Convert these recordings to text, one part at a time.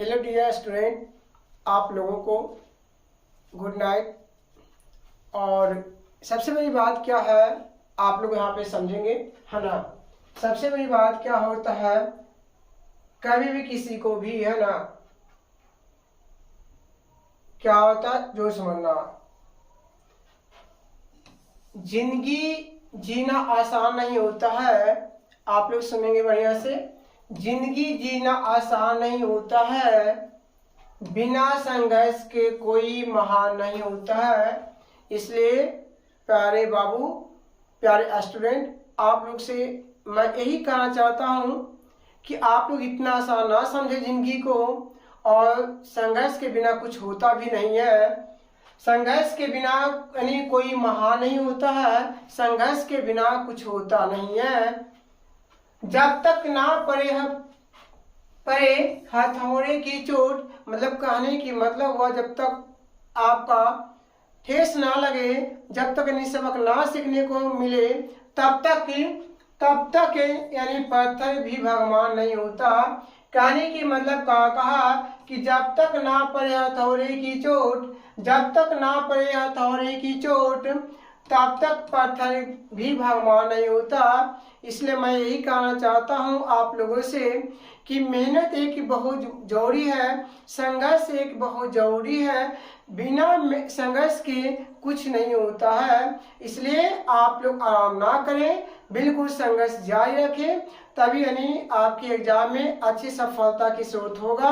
Hello dear student, आप लोगों को गुड नाइट। और सबसे बड़ी बात क्या है आप लोग यहाँ पे समझेंगे, है ना। सबसे बड़ी बात क्या होता है, कभी भी किसी को भी, है ना, क्या होता है जो समझना, जिंदगी जीना आसान नहीं होता है। आप लोग सुनेंगे बढ़िया से, जिंदगी जीना आसान नहीं होता है, बिना संघर्ष के कोई महान नहीं होता है। इसलिए प्यारे बाबू, प्यारे स्टूडेंट, आप लोग से मैं यही कहना चाहता हूँ कि आप लोग इतना आसान ना समझे जिंदगी को, और संघर्ष के बिना कुछ होता भी नहीं है। संघर्ष के बिना यानी कोई महान नहीं होता है, संघर्ष के बिना कुछ होता नहीं है। जब तक ना परे हथौड़े की चोट, मतलब कहने की मतलब हुआ जब तक आपका ठेस ना लगे, जब तक सबक ना सीखने को मिले, तब तक यानी पत्थर भी भगवान नहीं होता। कहने की मतलब कहा कि जब तक ना पड़े हथौड़े की चोट, जब तक ना पड़े हथौड़े की चोट, तब तक पत्थर भी भगवान नहीं होता। इसलिए मैं यही कहना चाहता हूँ आप लोगों से कि मेहनत एक बहुत जरूरी है, संघर्ष एक बहुत जरूरी है। बिना संघर्ष के कुछ नहीं होता है। इसलिए आप लोग आराम ना करें, बिल्कुल संघर्ष जारी रखें, तभी यानी आपके एग्जाम में अच्छी सफलता की स्रोत होगा।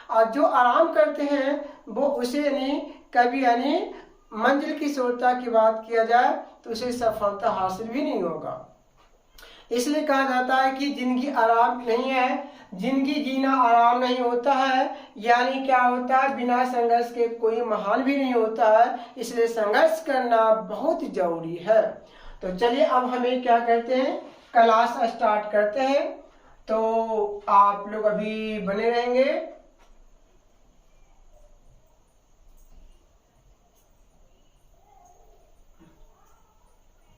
और जो आराम करते हैं वो उसे यानी कभी यानी मंजिल की सफलता की बात किया जाए तो उसे सफलता हासिल भी नहीं होगा। इसलिए कहा जाता है कि जिंदगी आराम नहीं है, जिंदगी जीना आराम नहीं होता है। यानी क्या होता है, बिना संघर्ष के कोई महान भी नहीं होता है। इसलिए संघर्ष करना बहुत जरूरी है। तो चलिए अब हमें क्या करते हैं, क्लास स्टार्ट करते हैं। तो आप लोग अभी बने रहेंगे।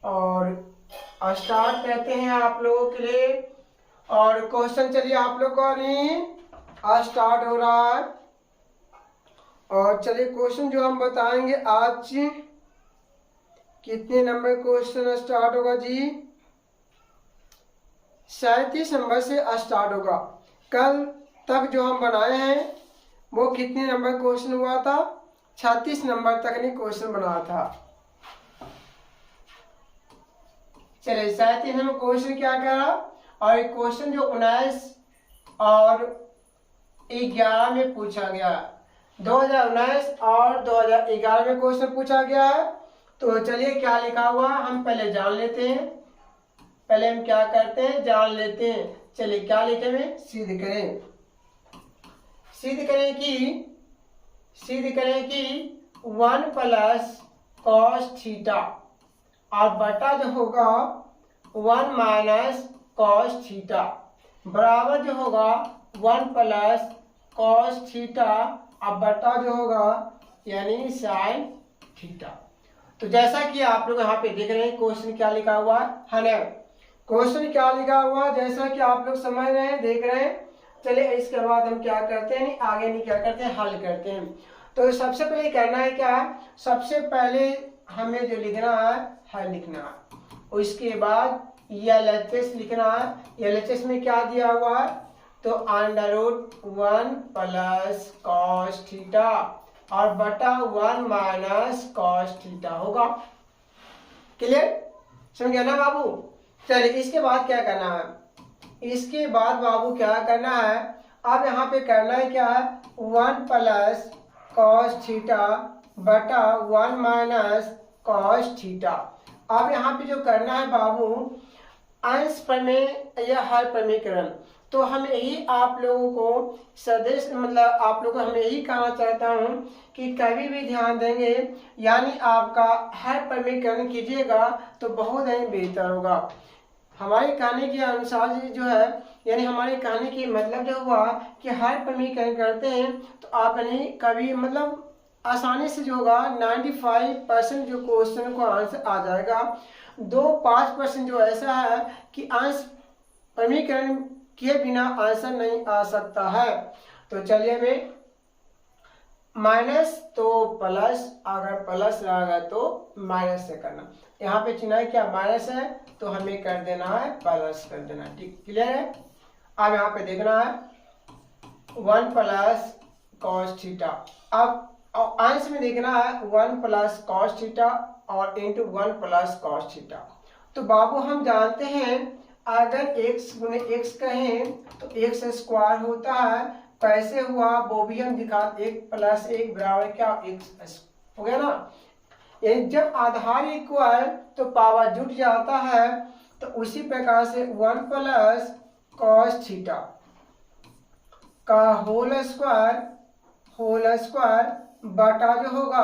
और स्टार्ट करते हैं आप लोगों के लिए। और क्वेश्चन चलिए आप लोग का नहीं स्टार्ट हो रहा है। और चलिए क्वेश्चन जो हम बताएंगे आज, कितने नंबर क्वेश्चन स्टार्ट होगा जी, 37 नंबर से स्टार्ट होगा। कल तक जो हम बनाए हैं वो कितने नंबर क्वेश्चन हुआ था, 36 नंबर तक ने क्वेश्चन बनाया था। चलिए 37 नंबर क्वेश्चन क्या करा, और क्वेश्चन जो 19 और 11 में पूछा गया, 2019 और 2011 में क्वेश्चन पूछा गया है। तो चलिए क्या लिखा हुआ हम पहले जान लेते हैं। पहले हम क्या करते हैं, जान लेते हैं। चलिए क्या लिखे में, सिद्ध करें कि 1 प्लस कॉस थीटा और बटा जो होगा 1 माइनस कॉस थीटा बराबर जो होगा 1 प्लस कॉस थीटा और बटा जो होगा यानी साइन थीटा। तो जैसा कि आप लोग यहाँ पे देख रहे हैं क्वेश्चन क्या लिखा हुआ है ना, क्वेश्चन क्या लिखा हुआ जैसा कि आप लोग समझ रहे हैं, देख रहे हैं। चलिए इसके बाद हम क्या करते हैं, आगे नहीं क्या करते हैं, हल करते हैं। तो सबसे पहले करना है क्या, सबसे पहले हमें जो लिखना है हल लिखना है। और इसके बाद LHS लिखना है। LHS में क्या दिया हुआ है, तो √1 प्लस कॉस थीटा और बटा 1 माइनस कॉस थीटा होगा। क्लियर, समझ गया ना बाबू। चलिए इसके बाद क्या करना है, इसके बाद बाबू क्या करना है, अब यहाँ पे करना है क्या है, 1 प्लस कॉस थीटा बटा 1 माइनस कॉस थीटा। अब यहाँ पे जो करना है बाबू, अंश प्रमेय या हर प्रमेयकरण। तो हम यही आप लोगों को सदिश मतलब आप लोगों को हम यही कहना चाहता हूँ कि कभी भी ध्यान देंगे यानी आपका हर प्रमेयकरण कीजिएगा तो बहुत ही बेहतर होगा। हमारे कहने के अनुसार जो है यानी हमारे कहने की मतलब जो हुआ कि हर प्रमेयकरण करते हैं तो आप यानी कभी मतलब आसानी से जो होगा 95% जो क्वेश्चन को आंसर आ जाएगा। 5% जो ऐसा है कि अंश प्रमेयकरण किए बिना आंसर नहीं आ सकता है। तो चलिए हमें माइनस तो प्लस, अगर प्लस रहेगा तो माइनस से करना। यहाँ पे चिन्ह है क्या, माइनस है, तो हमें कर देना है प्लस कर देना। ठीक, क्लियर है। अब यहाँ पे देखना है 1 प्लस कॉस थीटा। अब अंश में देखना है 1 प्लस कॉस थीटा और इंटू 1 प्लस कॉस थीटा। तो बाबू हम जानते हैं अगर x गुने x कहें तो x स्क्वायर होता है, कैसे हुआ वो भी हम दिखा, 1 प्लस 1 बराबर क्या, x हो गया ना। जब आधार इक्वल तो पावर जुट जाता है, तो उसी प्रकार से 1 प्लस कॉस थीटा का होल स्क्वायर बटा जो होगा,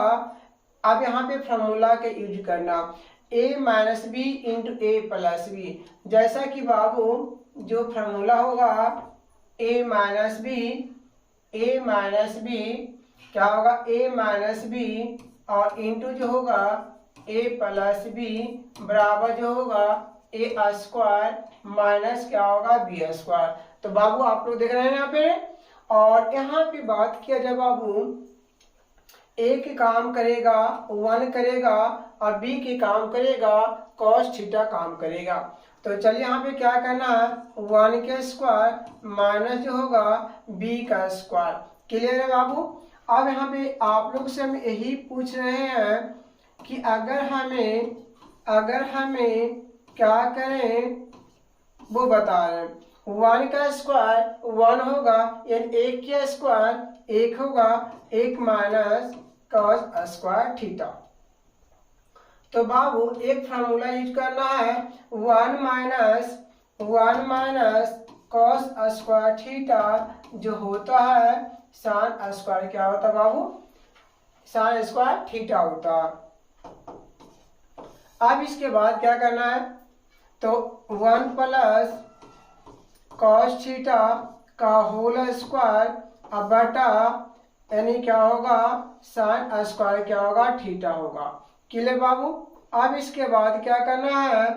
अब यहाँ पे फॉर्मूला के यूज करना, a minus B into A plus B. जैसा कि बाबू जो फॉर्मूला होगा a माइनस बी क्या होगा, a माइनस बी और इंटू जो होगा a प्लस बी बराबर जो होगा ए स्क्वायर माइनस क्या होगा बी स्क्वायर। तो बाबू आप लोग देख रहे हैं यहाँ पे, और यहाँ पे बात किया जाए बाबू ए के काम करेगा 1 करेगा और बी के काम करेगा cos थीटा काम करेगा। तो चलिए यहाँ पे क्या करना है, 1 का स्क्वायर माइनस जो होगा b का स्क्वायर। क्लियर है बाबू। अब यहाँ पे आप लोग से हम यही पूछ रहे हैं कि अगर हमें क्या करें वो बता रहे हैं। 1 का स्क्वायर 1 होगा, यानी 1 का स्क्वायर 1 होगा, 1 माइनस कॉस स्क्वायर थीटा। तो बाबू एक फार्मूला यूज करना है, 1 माइनस कॉस स्क्वायर थीटा जो होता है साइन स्क्वायर क्या होता है बाबू, साइन स्क्वायर थीटा होता है। अब इसके बाद क्या करना है, तो 1 प्लस कॉस थीटा का होल स्क्वायर अब बटा यानी क्या होगा साइन स्क्वायर क्या होगा थीटा होगा। क्लियर बाबू। अब इसके बाद क्या करना है,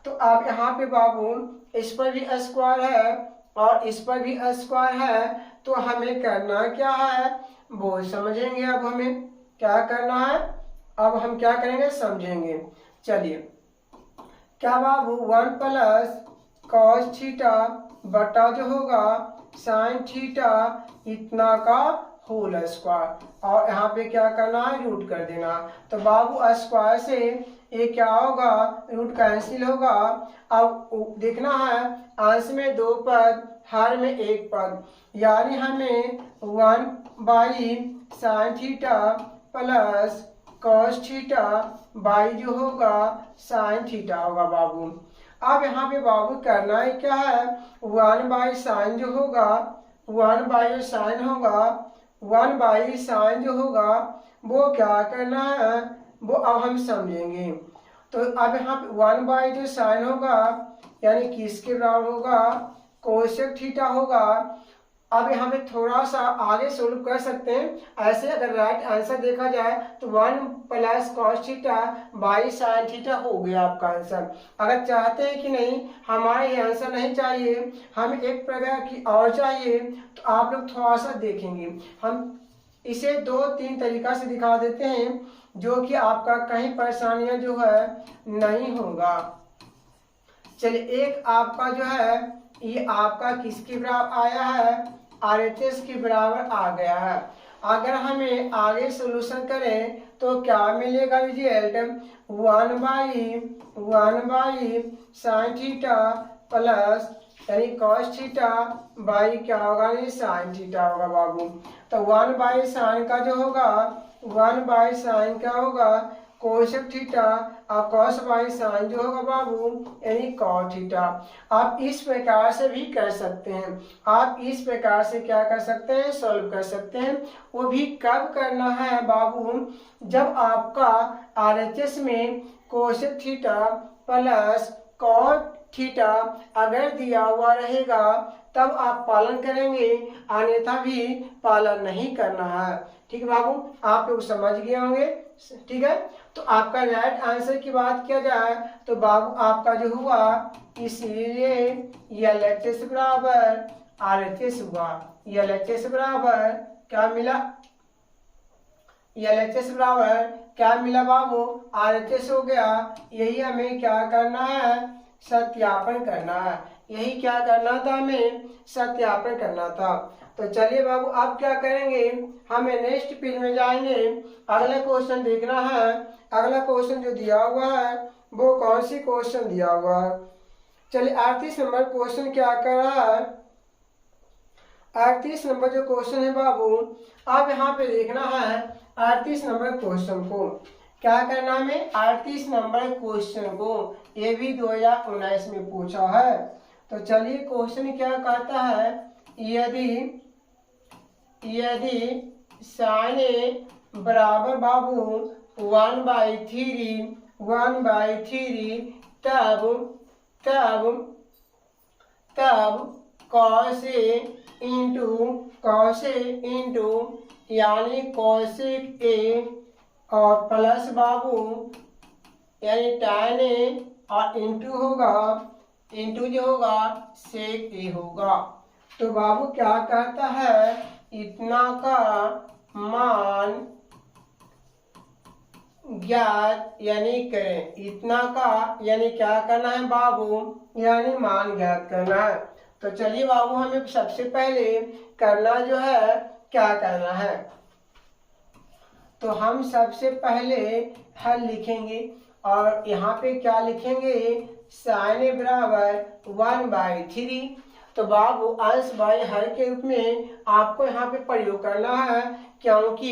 तो अब यहाँ पे बाबू इस पर भी स्क्वायर है और इस पर भी स्क्वायर है, तो हमें करना क्या है वो समझेंगे। अब हमें क्या करना है, अब हम क्या करेंगे समझेंगे। चलिए क्या बाबू 1 प्लस कॉस थीटा बटा जो होगा साइन थीटा इतना का होल स्क्वायर, और यहाँ पे क्या करना है रूट कर देना। तो बाबू स्क्वायर से ये क्या होगा रूट कैंसिल होगा। अब देखना है अंश में 2 पद हर में 1 पद, यानी हमें 1 by sine theta plus cos theta by जो होगा साइन थीटा होगा बाबू। अब यहाँ पे बाबू करना है क्या है, 1 बाई साइन जो होगा 1 बाई साइन होगा 1 बाई साइन जो होगा वो क्या करना है वो अब हम समझेंगे। तो अब यहाँ पे 1 बाई जो साइन होगा यानी किसके बराबर होगा कोसेक थीटा होगा। अब यहाँ पे थोड़ा सा आगे सोल्व कर सकते हैं। ऐसे अगर राइट आंसर देखा जाए तो 1 plus cos theta by sine theta हो गया आपका आंसर। अगर चाहते हैं कि नहीं हमारे ये आंसर नहीं चाहिए, हमें एक प्रकार की और चाहिए, तो आप लोग थोड़ा सा देखेंगे। हम इसे 2-3 तरीका से दिखा देते हैं जो कि आपका कहीं परेशानियां जो है नहीं होगा। चलिए एक आपका जो है ये आपका किसके बराबर आया है RHS के बराबर आ गया है। अगर हमें आगे सोल्यूशन करें तो क्या मिलेगा result 1 by sine theta plus यानी कॉस थीटा बाई क्या होगा नहीं साइन थीटा होगा बाबू। तो 1 बाई साइन का जो होगा 1 बाई साइन क्या होगा कोसेक थीटा और कॉस बाई साइन जो होगा बाबू यानी कॉट थीटा। आप इस प्रकार से भी कर सकते हैं, आप इस प्रकार से क्या कर सकते हैं सॉल्व कर सकते हैं। वो भी कब करना है बाबू जब आपका RHS में cosec theta plus cot theta अगर दिया हुआ रहेगा तब आप पालन करेंगे, अन्यथा भी पालन नहीं करना है। ठीक है बाबू, आप लोग समझ गए होंगे। ठीक है, तो आपका राइट आंसर की बात किया जाए तो बाबू आपका जो हुआ इसलिए यह LHS बराबर RHS हुआ। LHS बराबर क्या मिला, LHS बराबर क्या मिला बाबू, RHS हो गया। यही हमें क्या करना है, सत्यापन करना है। यही क्या करना था, हमें सत्यापन करना था। तो चलिए बाबू अब क्या करेंगे, हमें नेक्स्ट पेज में जाएंगे। अगला क्वेश्चन देखना है। अगला क्वेश्चन जो दिया हुआ है वो कौन सी क्वेश्चन दिया हुआ है। चलिए 38 नंबर क्वेश्चन क्या कर रहा है, 38 नंबर जो क्वेश्चन है बाबू, अब यहाँ पे देखना है 38 नंबर क्वेश्चन को। क्या करना है, 38 नंबर क्वेश्चन को, ये भी 2019 में पूछा है। तो चलिए क्वेश्चन क्या कहता है, यदि साइन ए बराबर बाबू 1/3 तब cos ए इंटू यानी cosec ए और प्लस बाबू यानी tan ए और इंटू जो होगा sec ए होगा। तो बाबू क्या कहता है, इतना का मान ज्ञात यानी करें। इतना का यानी क्या करना है बाबू, यानी मान ज्ञात करना है। तो चलिए बाबू हमें सबसे पहले करना जो है क्या करना है, तो हम सबसे पहले हल लिखेंगे और यहाँ पे क्या लिखेंगे, साइन ए बराबर 1/3। तो बाबू अंश बाई हर के रूप में आपको यहाँ पे प्रयोग करना है, क्योंकि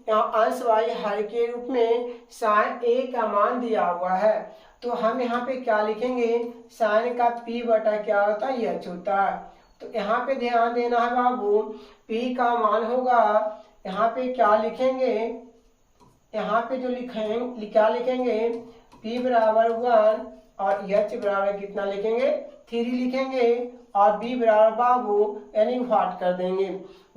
यहाँ अंश बाई हर के रूप में साइन ए का मान दिया हुआ है। तो हम यहाँ पे क्या लिखेंगे, साइन का p बटा क्या होता है, एच होता है। तो यहाँ पे ध्यान देना है बाबू, p का मान होगा, यहाँ पे क्या लिखेंगे, यहाँ पे जो लिखेंगे क्या लिखेंगे, p बराबर 1 और h बराबर कितना लिखेंगे, 3 लिखेंगे और b बराबर बाबू यानी वाट कर देंगे।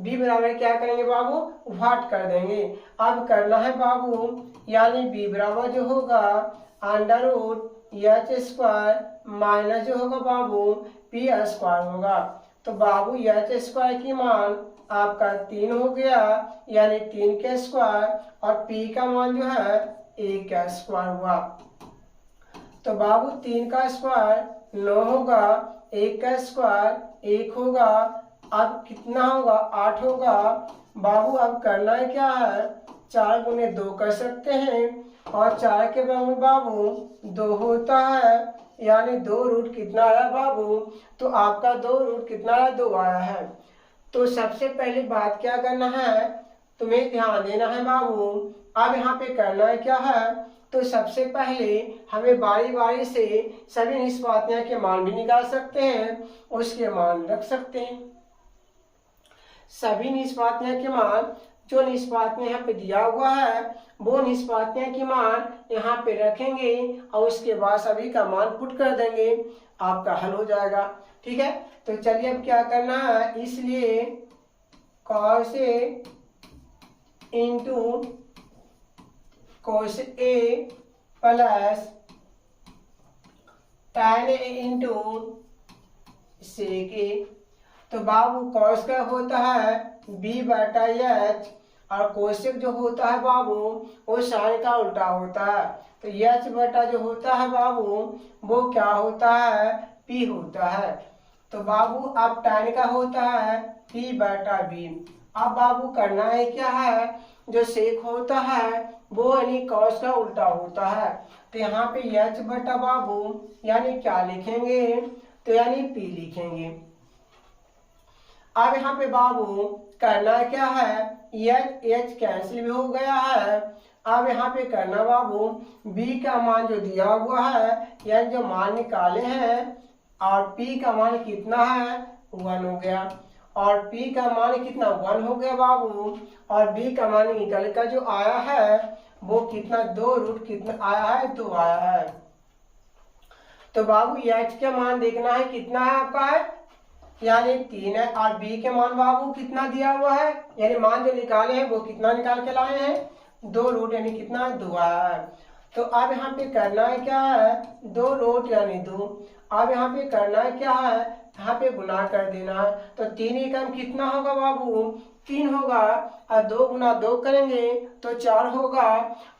b बराबर क्या करेंगे बाबू, वाट कर देंगे। अब करना है बाबू यानी b बराबर जो होगा √h² माइनस जो होगा बाबू p² होगा। तो बाबू h² की मान आपका 3 हो गया यानी 3 का स्क्वायर और p का मान जो है 1 का स्क्वायर हुआ। तो बाबू 3 का स्क्वायर 9 होगा, 1 का स्क्वायर 1 होगा, अब कितना होगा 8 होगा। बाबू अब करना है क्या है, 4 गुने 2 कर सकते हैं और 4 के बराबर बाबू 2 होता है, यानी 2 रूट कितना आया बाबू, तो आपका 2 रूट कितना आया, 2 आया है। तो सबसे पहली बात क्या करना है, तुम्हें ध्यान देना है बाबू। अब यहाँ पे करना है क्या है, तो सबसे पहले हमें बारी बारी से सभी निष्पातियां के मान भी निकाल सकते हैं, उसके मान रख सकते हैं। सभी निष्पातियां के मान, जो निष्पातियां यहाँ पे दिया हुआ है वो निष्पातियां की मान यहाँ पे रखेंगे और उसके बाद सभी का मान पुट कर देंगे, आपका हल हो जाएगा। ठीक है, तो चलिए अब क्या करना है, इसलिए cos ए इंटू cos ए प्लस tan ए इंटू sec ए। तो बाबू cos का होता है b/h और कोसेक जो होता है बाबू वो साइन का उल्टा होता है। तो h बटा जो होता है बाबू वो क्या होता है, p होता है। तो बाबू अब tan का होता है p/b। अब बाबू करना है क्या है, जो सेक होता है वो यानी cos का उल्टा होता है। तो यहाँ पे h बटा बाबू यानी क्या लिखेंगे, तो यानी p लिखेंगे। अब यहाँ पे बाबू करना क्या है, h कैंसिल भी हो गया है। अब यहाँ पे करना बाबू b का मान जो दिया हुआ है यानी जो मान निकाले हैं और p का मान कितना है 1 हो गया और p का मान कितना 1 हो गया बाबू और b का मान निकल कर जो आया है वो कितना 2 रूट कितना आया है, 2 आया है। तो बाबू h का मान देखना है कितना है आपका है यानी 3 है और b के मान बाबू कितना दिया हुआ है यानी मान जो निकाले हैं वो कितना निकाल के लाए हैं 2 रूट यानी कितना 2 आया है। तो अब यहाँ पे करना है क्या है 2 रूट यानी 2। अब यहाँ पे करना है क्या है यहाँ पे गुना कर देना है। तो 3 एकम कितना होगा बाबू? 3 होगा। और 2 गुना 2 करेंगे तो 4 होगा।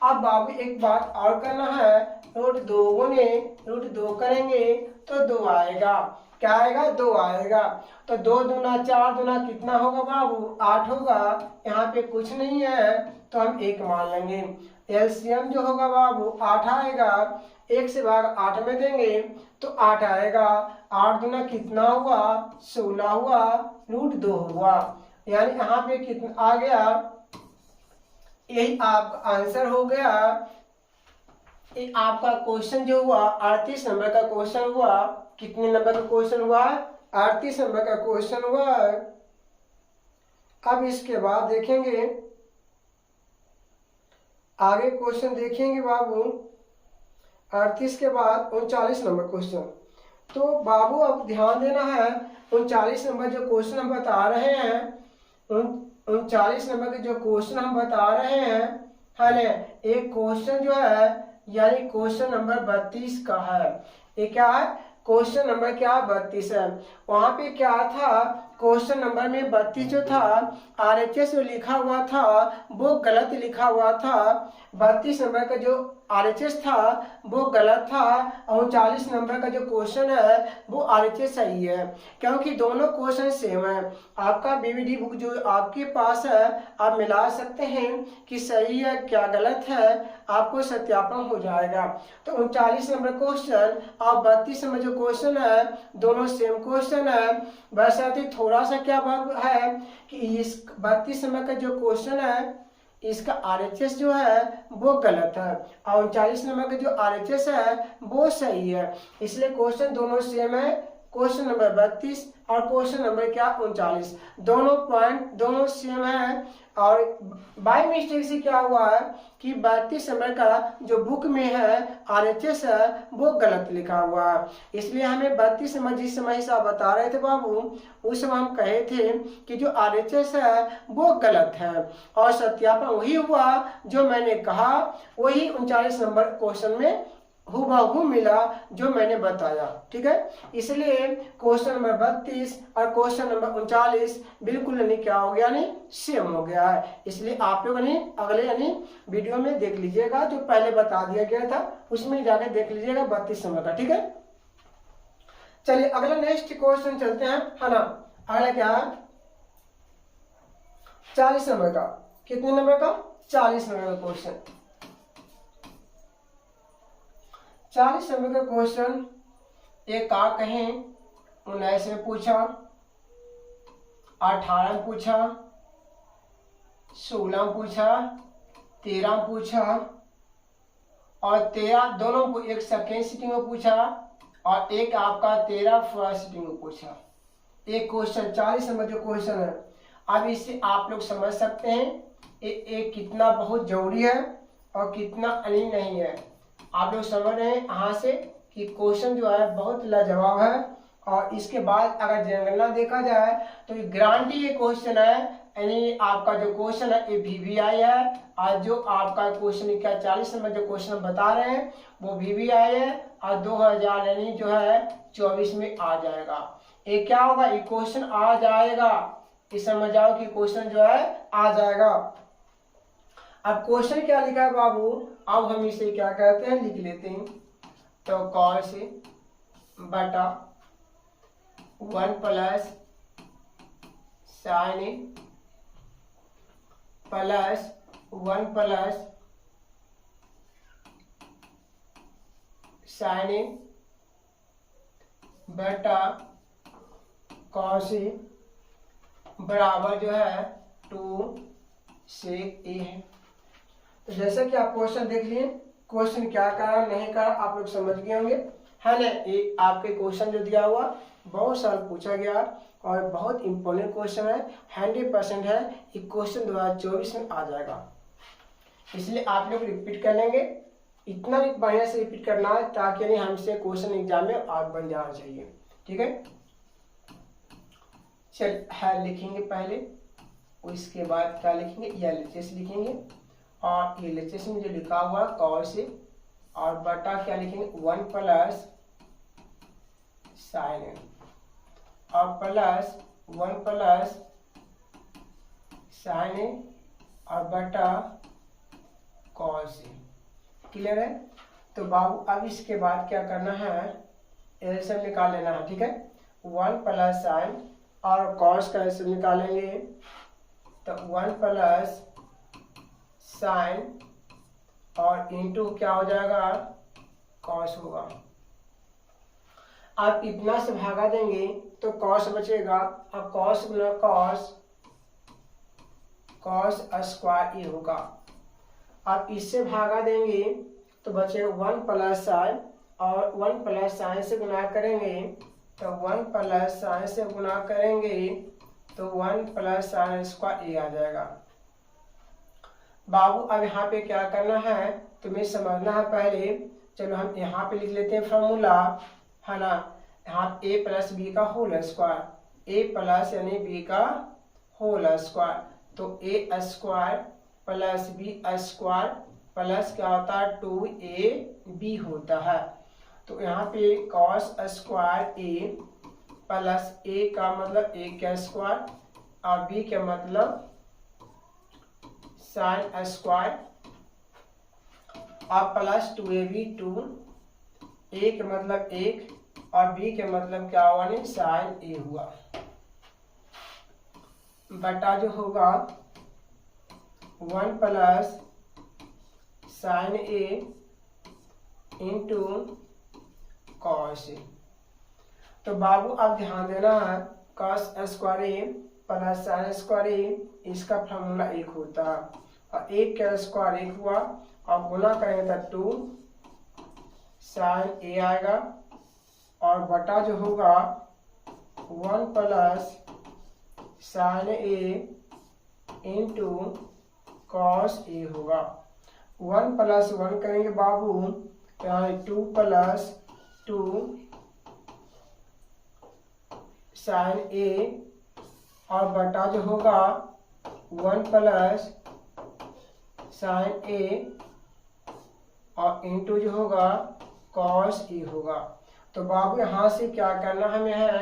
अब बाबू एक बात और करना है, √2 गुने √2 करेंगे तो 2 आएगा। क्या आएगा? 2 आएगा। तो 2 दूना 4 दूना कितना होगा बाबू? 8 होगा। यहाँ पे कुछ नहीं है तो हम 1 मान लेंगे। एलसीएम जो होगा बाबू 8 आएगा। 1 से भाग 8 में देंगे तो 8 आएगा। 8 दूना कितना हुआ? 16 हुआ। √2 हुआ। यानी यहाँ पे कितना आ गया? यही आपका आंसर हो गया। ये आपका क्वेश्चन जो हुआ 38 नंबर का क्वेश्चन हुआ। कितने नंबर का क्वेश्चन हुआ? 38 नंबर का क्वेश्चन हुआ। अब इसके बाद देखेंगे आगे क्वेश्चन देखेंगे बाबू 38 के बाद 39 नंबर क्वेश्चन। तो बाबू अब ध्यान देना है, 39 नंबर जो क्वेश्चन हम बता रहे हैं, 39 नंबर के जो क्वेश्चन हम बता रहे हैं है ना, एक क्वेश्चन जो है यानी क्वेश्चन नंबर 32 का है। ये क्या है? क्वेश्चन नंबर क्या? 32 है। वहां पे क्या था? क्वेश्चन नंबर में 32 जो था RHS जो लिखा हुआ था वो गलत लिखा हुआ था। 32 नंबर का जो RHS था वो गलत था और 39 नंबर का जो क्वेश्चन है वो RHS सही है, क्योंकि दोनों क्वेश्चन सेम है। आपका बीवीडी बुक जो आपके पास है आप मिला सकते हैं कि सही है क्या गलत है, आपको सत्यापन हो जाएगा। तो 39 नंबर क्वेश्चन और 32 नंबर जो क्वेश्चन है दोनों सेम क्वेश्चन है। बस थोड़ा सा क्या बात है कि इस 32 नंबर का जो क्वेश्चन है इसका RHS जो है वो गलत है और 39 नंबर का जो RHS है वो सही है। इसलिए क्वेश्चन दोनों सेम है। क्वेश्चन नंबर 32 और क्वेश्चन नंबर क्या 39, दोनों पॉइंट दोनों सेम है। और बाय मिस्टेक से क्या हुआ है कि 32 नंबर का जो बुक में है RHS है वो गलत लिखा हुआ है। इसलिए हमें 32 नंबर जिस समय हिसाब बता रहे थे बाबू उस समय हम कहे थे कि जो RHS है वो गलत है और सत्यापन वही हुआ जो मैंने कहा, वही 39 नंबर क्वेश्चन में हूबहू मिला जो मैंने बताया। ठीक है, इसलिए क्वेश्चन नंबर 32 और क्वेश्चन नंबर 39 बिल्कुल नहीं क्या हो गया, नहीं सेम हो गया है। इसलिए आप लोग नहीं अगले यानी वीडियो में देख लीजिएगा, जो पहले बता दिया गया था उसमें जाकर देख लीजिएगा 32 नंबर का। ठीक है, चलिए अगला नेक्स्ट क्वेश्चन चलते हैं, है ना। अगला क्या है 40 नंबर का। कितने नंबर का? 40 नंबर का क्वेश्चन। 40 नंबर का क्वेश्चन एक का कहें 19 में पूछा, 18 में पूछा, 16 में पूछा, 13 में पूछा और 13 दोनों को एक सेकेंड सिटिंग में पूछा और एक आपका 13 फर्स्ट सिटिंग में पूछा। एक क्वेश्चन 40 नंबर जो क्वेश्चन है, अब इससे आप लोग समझ सकते हैं एक कितना बहुत जरूरी है और कितना अनिल नहीं है। आप लोग समझ रहे हैं यहाँ से कि क्वेश्चन जो है बहुत लाजवाब है। और इसके बाद अगर जनगणना देखा जाए तो गारंटी ये क्वेश्चन है, यानी आपका जो क्वेश्चन है ये VVI है और जो आपका क्वेश्चन क्या 40 नंबर जो क्वेश्चन बता रहे हैं वो VVI है और 2000 यानी जो है 24 में आ जाएगा। ये क्या होगा? ये क्वेश्चन आ जाएगा, ये समझ जाओ कि क्वेश्चन जो है आ जाएगा। अब क्वेश्चन क्या लिखा है बाबू, अब हम इसे क्या कहते हैं लिख लेते हैं। तो cos बटा 1 plus sin plus 1 plus sin बटा cos बराबर जो है 2 से a है। तो जैसा कि आप क्वेश्चन देख लिए, क्वेश्चन क्या करा नहीं करा आप लोग समझ गए होंगे, है ना। ये आपके क्वेश्चन जो दिया हुआ बहुत साल पूछा गया और बहुत इंपॉर्टेंट क्वेश्चन है, 100% है। ये क्वेश्चन 2024 में आ जाएगा, इसलिए आप लोग रिपीट कर लेंगे। इतना बढ़िया से रिपीट करना है ताकि नहीं हमसे क्वेश्चन एग्जाम में आग बन जाना चाहिए। ठीक है, चल है लिखेंगे पहले, उसके बाद क्या लिखेंगे LHS लिखेंगे और LHS में जो लिखा हुआ cos और बटा क्या लिखेंगे 1 प्लस sin। और प्लस 1 प्लस साइन ए और बटा कॉस ए। क्लियर है? तो बाबू अब इसके बाद क्या करना है, एलसीएम निकाल लेना है। ठीक है, 1 प्लस साइन और कॉस का एलसीएम निकालेंगे तो 1 प्लस साइन और इंटू क्या हो जाएगा, कॉस होगा। आप इतना से भागा देंगे तो कॉस बचेगा। अब कॉस गुना कॉस, कॉस स्क्वायर ए होगा। आप इससे भागा देंगे तो बचेगा 1 प्लस साइन और 1 प्लस साइन से गुना करेंगे तो 1 प्लस साइन से गुना करेंगे तो 1 प्लस साइन स्क्वायर ए आ जाएगा। बाबू अब यहाँ पे क्या करना है तुम्हें समझना है पहले। चलो हम यहाँ पे लिख लेते हैं फॉर्मूला, है ना। यहाँ ए प्लस बी का होल स्क्वायर, ए प्लस यानी बी का होल स्क्वायर, तो A square plus B square plus क्या होता है 2ab होता है। तो यहाँ पे cos square A plus A का मतलब ए का स्क्वायर और बी का मतलब साइन स्क्वायर और प्लस 2ab 2, ए का मतलब 1 और बी के मतलब क्या हुआ, नहीं साइन ए हुआ, बटा जो होगा 1 plus sign A into cos A. तो बाबू अब ध्यान देना है, cos square A plus sine square ए इसका फॉर्मूला 1 होता है और 1 का स्क्वायर 1 हुआ और गुना करेंगे तो 2 साइन ए आएगा और बटा जो होगा 1 plus sign A into cos A होगा। 1 प्लस 1 करेंगे बाबू तो यहाँ 2 प्लस 2 साइन ए और बटा जो होगा 1 प्लस साइन ए और इंटू जो होगा कॉस ए होगा। तो बाबू यहाँ से क्या करना हमें है,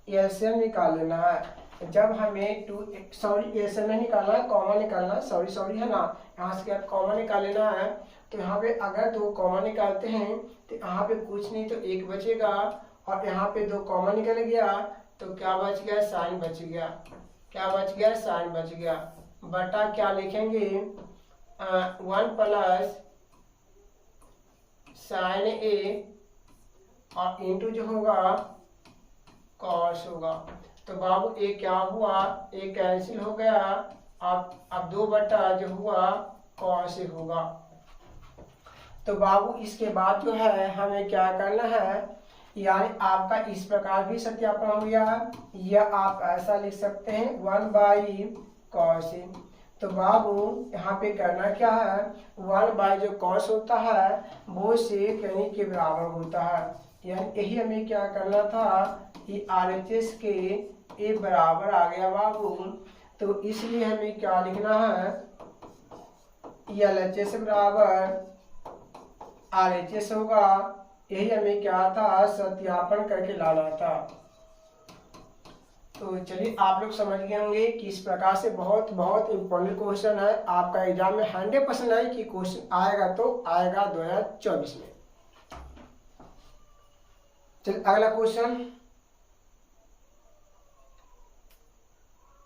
एलसीएम निकाल लेना है। जब हमें एलसीएम नहीं निकालना है, कॉमन निकालना है, सॉरी है ना। यहाँ से क्या कॉमन निकाल लेना है। तो यहाँ पे अगर 2 कॉमन निकालते हैं तो यहाँ पे कुछ नहीं तो 1 बचेगा और यहाँ पे 2 कॉमन निकल गया तो क्या बच गया, साइन बच गया। क्या बच गया, साइन बच गया। बटा क्या लिखेंगे 1 प्लस साइन ए और इंटू जो होगा कॉस होगा। तो बाबू ए क्या हुआ, ए कैंसिल हो गया। अब 2 बटा जो हुआ कॉस होगा। तो बाबू इसके बाद जो है हमें क्या करना है, यानी आपका इस प्रकार भी सत्यापन हो गया या आप ऐसा लिख सकते हैं 1/cos। तो बाबू यहाँ पे करना क्या है, 1 जो कॉस होता है वो सेक यानी के बराबर होता है। यानी यही हमें क्या करना था कि RHS के ए बराबर आ गया बाबू। तो इसलिए हमें क्या लिखना है, LHS बराबर RHS होगा। यही हमें क्या था, सत्यापन करके लाना था। तो चलिए आप लोग समझ गए होंगे कि इस प्रकार से बहुत बहुत इम्पोर्टेंट क्वेश्चन है। आपका एग्जाम में 100% है कि क्वेश्चन आएगा तो आएगा 2024 में। चलिए अगला क्वेश्चन,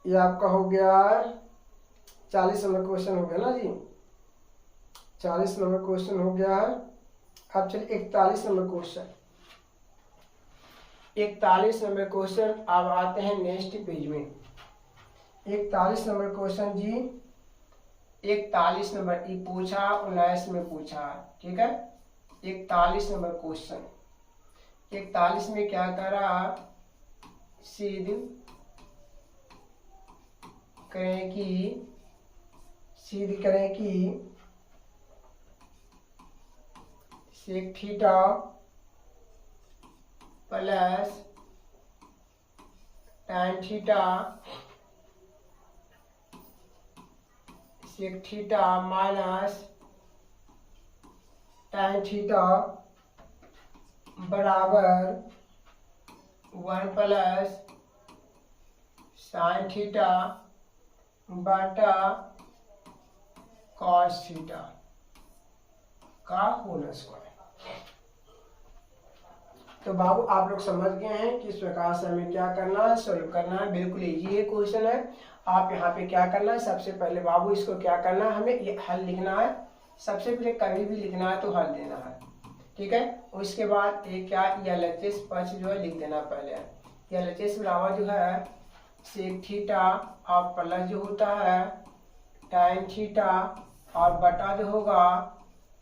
ये आपका हो गया 40 नंबर क्वेश्चन हो गया ना जी, 40 नंबर क्वेश्चन हो गया है। अब चलिए 41 नंबर क्वेश्चन। 41 नंबर क्वेश्चन अब आते हैं नेक्स्ट पेज में। 41 नंबर क्वेश्चन जी, 41 नंबर ई पूछा 19 में पूछा, ठीक है। 41 नंबर क्वेश्चन, 41 में क्या करा, सिद्ध करें कि sec theta plus tan theta sec theta minus tan theta बराबर 1 प्लस साइन थीटा बटा कॉस थीटा का होल स्क्वायर। तो बाबू आप लोग समझ गए हैं कि इस प्रकार से हमें क्या करना है, सोल्व करना है। बिल्कुल इजी है क्वेश्चन है। आप यहाँ पे क्या करना है, सबसे पहले बाबू इसको क्या करना है, हमें ये हल लिखना है। सबसे पहले कभी भी लिखना है तो हल देना है, ठीक है। उसके बाद एक क्या LHS पक्ष जो है लिख देना पहले। LHS बराबर जो है सेक थीटा और प्लस जो होता है टाइम थीटा और बटा जो होगा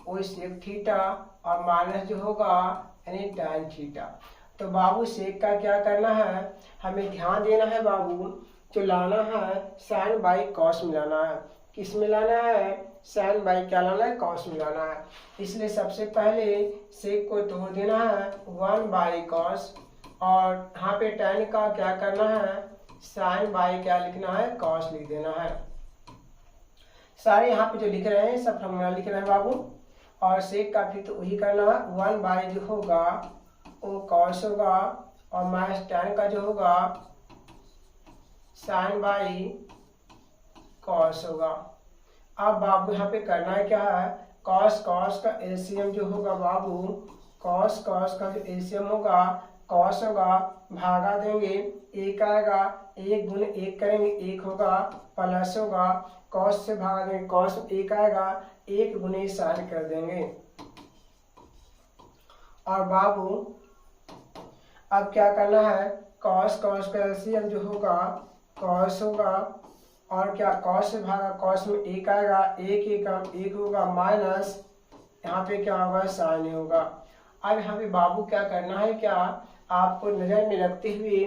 वो सेक थीटा और माइनस जो होगा यानी टाइम थीटा। तो बाबू सेक का क्या करना है, हमें ध्यान देना है बाबू, जो लाना है साइन बाई कॉस मिलाना है। किस में लाना है, साइन बाई क्या लाना है, कॉस मिलाना है। इसलिए सबसे पहले सेक को तोड़ देना है 1 बाई कॉस और यहाँ पे tan का क्या करना है, साइन बाई क्या लिखना है, कॉस लिख देना है। सारे यहाँ पे जो लिख रहे हैं सब फॉर्मूला लिख रहे हैं बाबू। और सेक का फिर तो वही करना है 1 बाई जो होगा वो कॉस होगा और माइनस tan का जो होगा साइन बाई कॉस होगा। अब बाबू यहाँ पे करना है क्या है, कॉस कॉस का एलसीएम जो होगा बाबू, कॉस कॉस का जो एलसीएम होगा कॉस होगा भागा देंगे, एक आएगा, एक गुने एक करेंगे एक होगा प्लस होगा, कॉस से भागा देंगे कॉस एक आएगा, एक गुने साइन कर देंगे। और बाबू अब क्या करना है, कॉस कॉस का एलसीएम जो होगा कॉस होगा और क्या कॉस से भागा कॉस में एक आएगा, एक होगा माइनस यहाँ पे क्या होगा साइन होगा। अब यहाँ पे बाबू क्या करना है, क्या आपको नजर में रखते हुए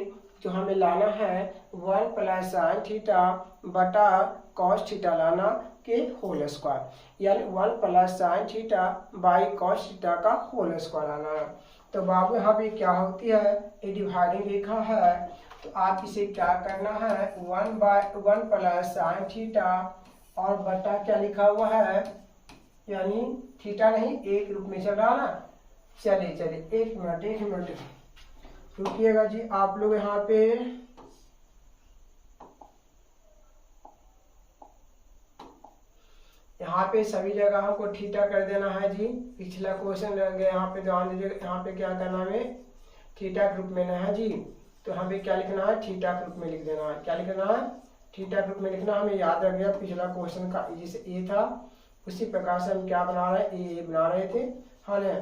जो हमें लाना है 1 प्लस साइन थीटा बटा कॉस थीटा लाना के होल स्क्वायर, यानी 1 plus sine theta by cos theta का होल स्क्वायर लाना है। तो बाबू यहाँ पे क्या होती है, ये डिवाइडिंग रेखा है तो आप इसे क्या करना है 1 प्लस साइन थीटा और बटा क्या लिखा हुआ है, यानी थीटा नहीं एक रूप में चल रहा ना। चलिए एक मिनट रुकिएगा जी, आप लोग यहाँ पे सभी जगह हमको थीटा कर देना है जी। पिछला क्वेश्चन रह गया, यहाँ पे ध्यान दीजिएगा, यहाँ पे क्या करना है थीटा ग्रुप में ना है जी। तो हमें क्या लिखना है, थीटा ग्रुप में लिख देना है। क्या लिखना है, थीटा ग्रुप में लिखना। हमें याद रख गया पिछला क्वेश्चन का जैसे ए था उसी प्रकार से हम क्या बना रहे हैं, ए बना रहे थे, है ना।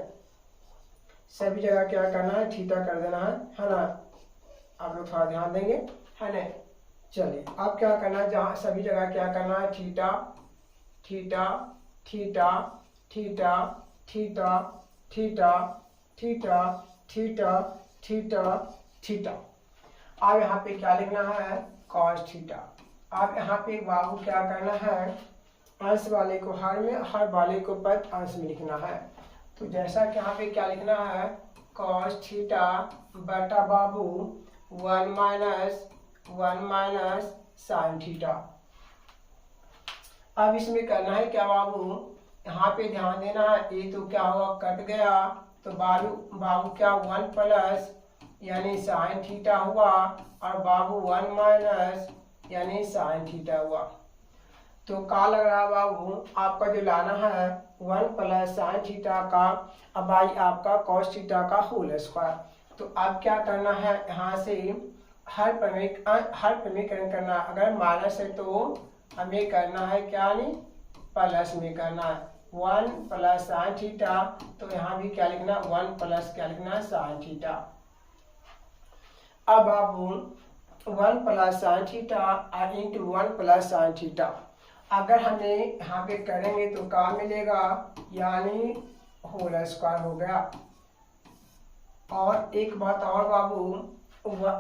सभी जगह क्या करना है, थीटा कर देना है ना। आप लोग थोड़ा ध्यान देंगे, है ना। चलिए अब क्या करना है, जहाँ सभी जगह क्या करना है, theta theta theta theta theta theta theta theta theta theta. अब यहाँ पे क्या लिखना है, कॉस थीटा। अब यहाँ पे बाबू क्या करना है, अंश वाले को हर में, हर वाले को पद अंश में लिखना है। तो जैसा कि यहाँ पे क्या लिखना है, कॉस थीटा बटा बाबू 1 माइनस साइन थीटा। अब इसमें करना है क्या बाबू, यहाँ पे ध्यान देना है, ये तो क्या हुआ कट गया, तो बाबू क्या 1 प्लस यानी साइन थीटा हुआ और बाबू 1 माइनस यानी साइन थीटा हुआ। तो क्या लग रहा है बाबू, आपका जो लाना है 1 प्लस साइन थीटा का अब भाई आपका कॉस थीटा का होल स्क्वायर। तो अब क्या करना है, यहाँ से हर प्रमेयकरण करना। अगर माइनस है तो हमें करना है क्या, नहीं प्लस में करना है 1 प्लस साइन थीटा। तो यहाँ भी क्या लिखना, 1 प्लस क्या लिखना है साइन थीटा। अब बाबू 1 plus sine theta into 1 plus sine theta अगर हमें यहाँ पे करेंगे तो क्या मिलेगा, यानी होल स्क्वायर हो गया। और एक बात और बाबू,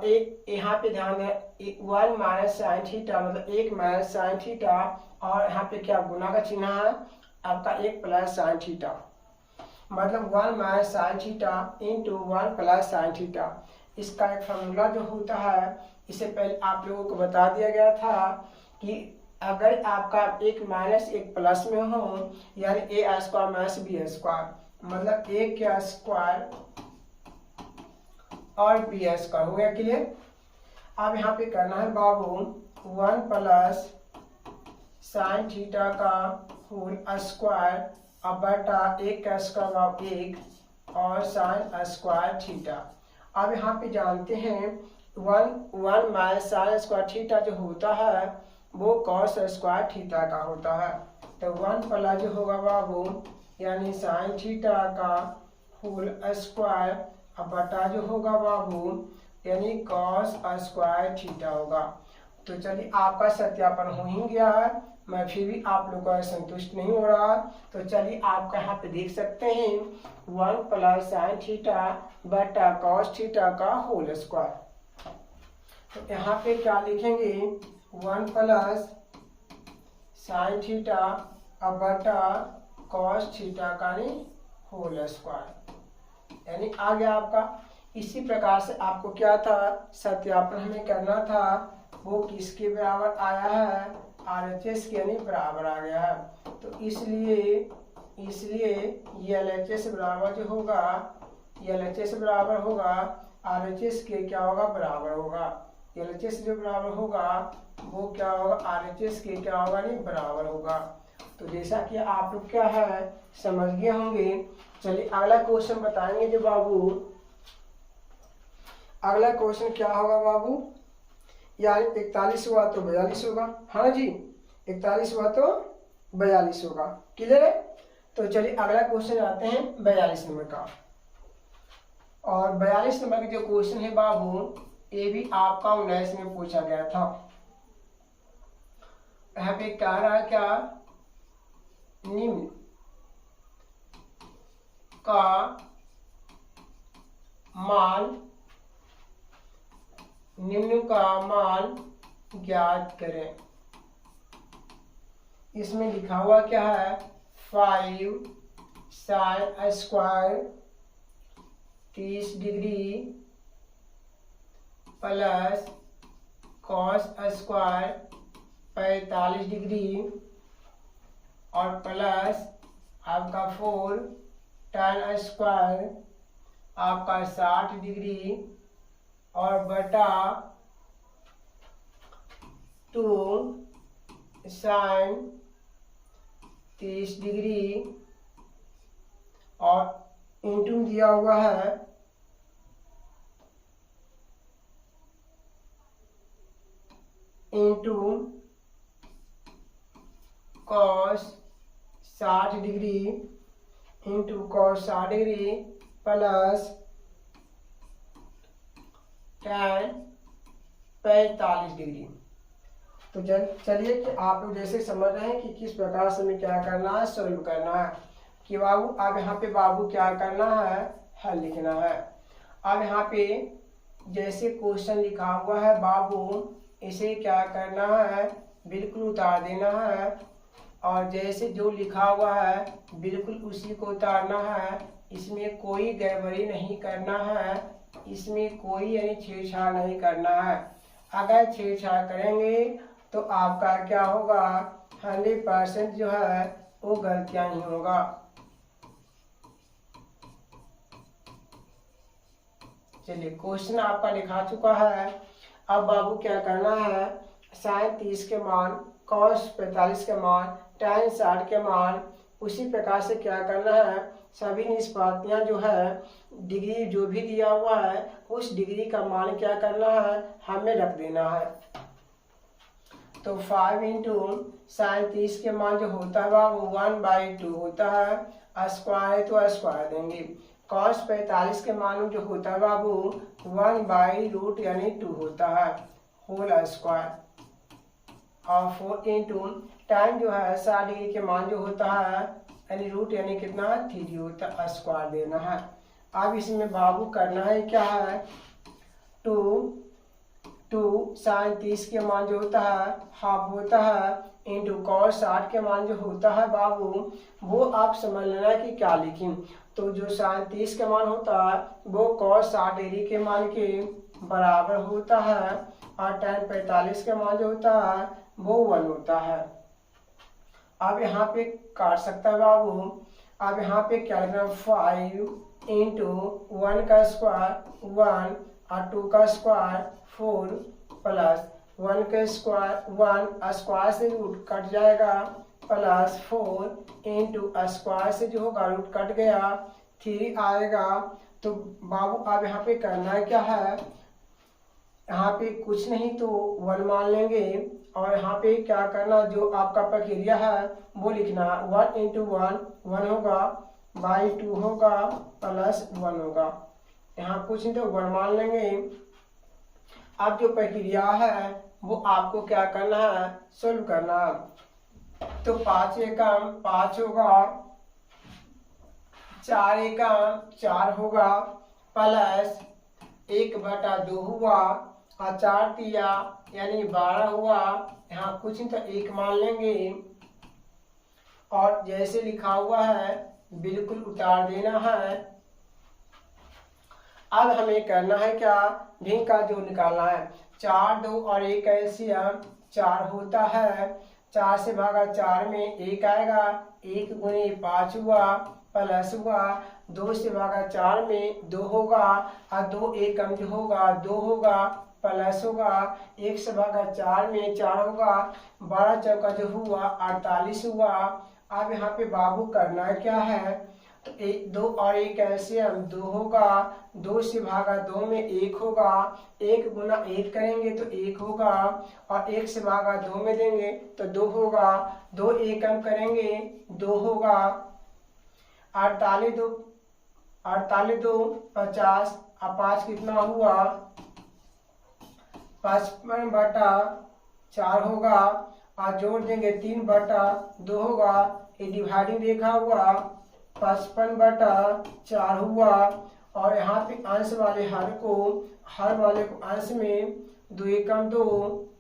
एक यहाँ पे ध्यान दें, 1 माइनस साइन थीटा मतलब 1 माइनस साइन थीटा और यहाँ पे क्या गुना का चिन्ह है आपका 1 प्लस साइन थीटा, मतलब 1 minus sine theta into 1 plus sine theta. इसका एक फॉर्मूला जो होता है, इससे पहले आप लोगों को बता दिया गया था कि अगर आपका एक माइनस एक प्लस में हो यानी ए स्क्वायर माइनस बी स्क्वायर, मतलब ए का स्क्वायर और बी स्क्वायर हो गया क्लियर। अब यहाँ पे करना है बाबू 1 प्लस साइन थीटा का होल स्क्वायर अब बटा 1 का स्क्वायर बाबू 1 और साइन स्क्वायर थीटा। अब यहाँ पे जानते हैं 1 माइनस साइन स्क्वायर थीटा जो होता है वो कॉस स्क्वायर थीटा का होता है। तो 1 प्लस जो होगा बाबू यानी साइन थीटा का होल स्क्वायर अब बटा जो होगा बाबू यानी कॉस स्क्वायर थीटा होगा। तो चलिए आपका सत्यापन हो ही गया है, मैं फिर भी आप लोगों का संतुष्ट नहीं हो रहा। तो चलिए आपका यहाँ पे देख सकते हैं 1 प्लस साइन थीटा बटा कॉस थीटा का होल स्क्वायर। तो यहाँ पे क्या लिखेंगे 1 प्लस साइन थीटा अब बटा कॉस थीटा का होल स्क्वायर यानी आ गया आपका। इसी प्रकार से आपको क्या था सत्यापन हमें करना था वो किसके बराबर आया है RHS के यानी बराबर आ गया है। तो इसलिए LHS बराबर जो होगा LHS बराबर होगा RHS के क्या होगा बराबर होगा। LHS जो बराबर होगा वो क्या होगा RHS के क्या होगा नहीं बराबर होगा। तो जैसा कि आप लोग क्या है समझ गए होंगे। चलिए अगला क्वेश्चन बताएंगे जो बाबू अगला क्वेश्चन क्या होगा बाबू यानी 41 हुआ तो 42 होगा। हाँ जी 41 हुआ तो 42 होगा। क्लियर है। तो चलिए अगला क्वेश्चन आते हैं 42 नंबर का। और 42 नंबर का जो क्वेश्चन है बाबू ये भी आपका 19 में पूछा गया था। यहाँ पे कह रहा है क्या निम्न का मान ज्ञात करें। इसमें लिखा हुआ क्या है 5 sine square 30 degree plus cos square 45 degree और प्लस आपका 4 tan स्क्वायर आपका 60 डिग्री और बटा 2 साइन 30 डिग्री और इंटू दिया हुआ है into cos 60 degree into cos 60 degree plus tan 45 degree. तो चलिए कि आप लोग जैसे समझ रहे हैं कि किस प्रकार से हमें क्या करना है सॉल्व करना है कि बाबू अब यहाँ पे बाबू क्या करना है हल लिखना है। अब यहाँ पे जैसे क्वेश्चन लिखा हुआ है बाबू इसे क्या करना है बिल्कुल उतार देना है और जैसे जो लिखा हुआ है बिल्कुल उसी को उतारना है। इसमें कोई गड़बड़ी नहीं करना है, इसमें कोई यानी छेड़छाड़ नहीं करना है। अगर छेड़छाड़ करेंगे तो आपका क्या होगा 100% जो है वो गलतियां ही होगा। चलिए क्वेश्चन आपका लिखा चुका है। अब बाबू क्या करना है साइन 30 के मान कॉस 45 के मान tan 60 के मान उसी प्रकार से क्या करना है सभी निष्पत्तियां जो है डिग्री जो भी दिया हुआ है उस डिग्री का मान क्या करना है हमें रख देना है। तो 5 इंटू साइन 30 के मान जो होता है वो 1/2 होता है स्क्वायर है तो स्क्वायर देंगे। कॉस 45 के मान जो होता है बाबू 1/√2 यानी 2 होता है होल स्क्वायर और 4 इंटू टाइम जो है 60 डिग्री के मान जो होता है यानी रूट यानी कितना 3 होता है स्क्वायर देना है। अब इसमें बाबू करना है क्या है 2 साइन 30 के मान जो होता है हाफ होता है इंटू कॉस 60 के मान जो होता है बाबू वो आप समझ लेना कि क्या लिखें। तो जो साइन 30 के मान होता है वो कॉस 60 डिग्री के मान के बराबर होता है और tan 45 के मान जो होता है वो 1 होता है। अब यहाँ पे काट सकता है बाबू। अब यहाँ पे क्या लिखना 5 इंटू 1 का स्क्वायर 1 और 2 का स्क्वायर 4 प्लस 1 का स्क्वायर 1 स्क्वायर से रूट कट जाएगा प्लस 4 इंटू स्क्वायर से जो होगा रूट कट गया 3 आएगा। तो बाबू अब यहाँ पे करना है क्या है, यहाँ पे कुछ नहीं तो 1 मान लेंगे और यहाँ पे क्या करना, जो आपका प्रक्रिया है वो लिखना। 1 इंटू 1 होगा बाई 2 होगा प्लस 1 होगा, यहाँ कुछ नहीं तो 1 मान लेंगे। अब जो प्रक्रिया है वो आपको क्या करना है, सोल्व करना। तो 5 एकम 5 होगा, 4 एकम 4 होगा प्लस 1/2 हुआ और 4 तिया यानी 12 हुआ, यहाँ कुछ नहीं तो 1 मान लेंगे और जैसे लिखा हुआ है बिल्कुल उतार देना है। अब हमें करना है क्या, भिन्न का जो निकालना है। 4 2 और 1 एलसीएम 4 होता है, 4 से भागा 4 में 1 आएगा, 1 गुने 5 हुआ प्लस हुआ 2 से भागा 4 में 2 होगा और 2 एकम जो होगा 2 होगा प्लस होगा 1 से भागा 4 में 4 होगा, 12 चौका जो हुआ 48 हुआ। अब यहाँ पे बाबू करना क्या है, तो 2 और 1 एलसीएम 2 होगा, 2 से भागा 2 में 1 होगा, 1 गुना 1 करेंगे तो 1 होगा और 1 से भागा 2 में देंगे तो 2 होगा, 2 एकम करेंगे 2 होगा, 48 2 50 और 5 कितना हुआ 55/4 होगा और जोड़ देंगे 3/2 होगा, ये डिवाइडिंग रेखा हुआ 55/4 हुआ और यहाँ पे अंश वाले हर वाले को अंश में 2 एकम 2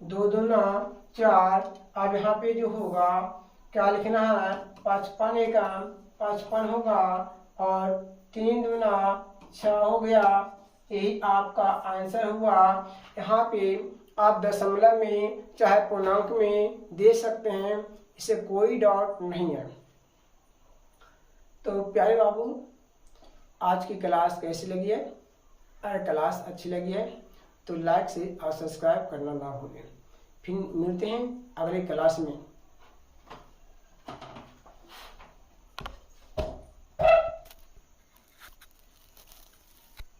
2 दूना 4। अब यहाँ पे जो होगा क्या लिखना है, 55 एकम 55 होगा और 3 दूना 6 हो गया, यही आपका आंसर हुआ। यहाँ पे आप दशमलव में चाहे पूर्णांक में दे सकते हैं, इससे कोई डाउट नहीं है। तो प्यारे बाबू आज की क्लास कैसी लगी है, अगर क्लास अच्छी लगी है तो लाइक से और सब्सक्राइब करना ना भूलें। फिर मिलते हैं अगले क्लास में।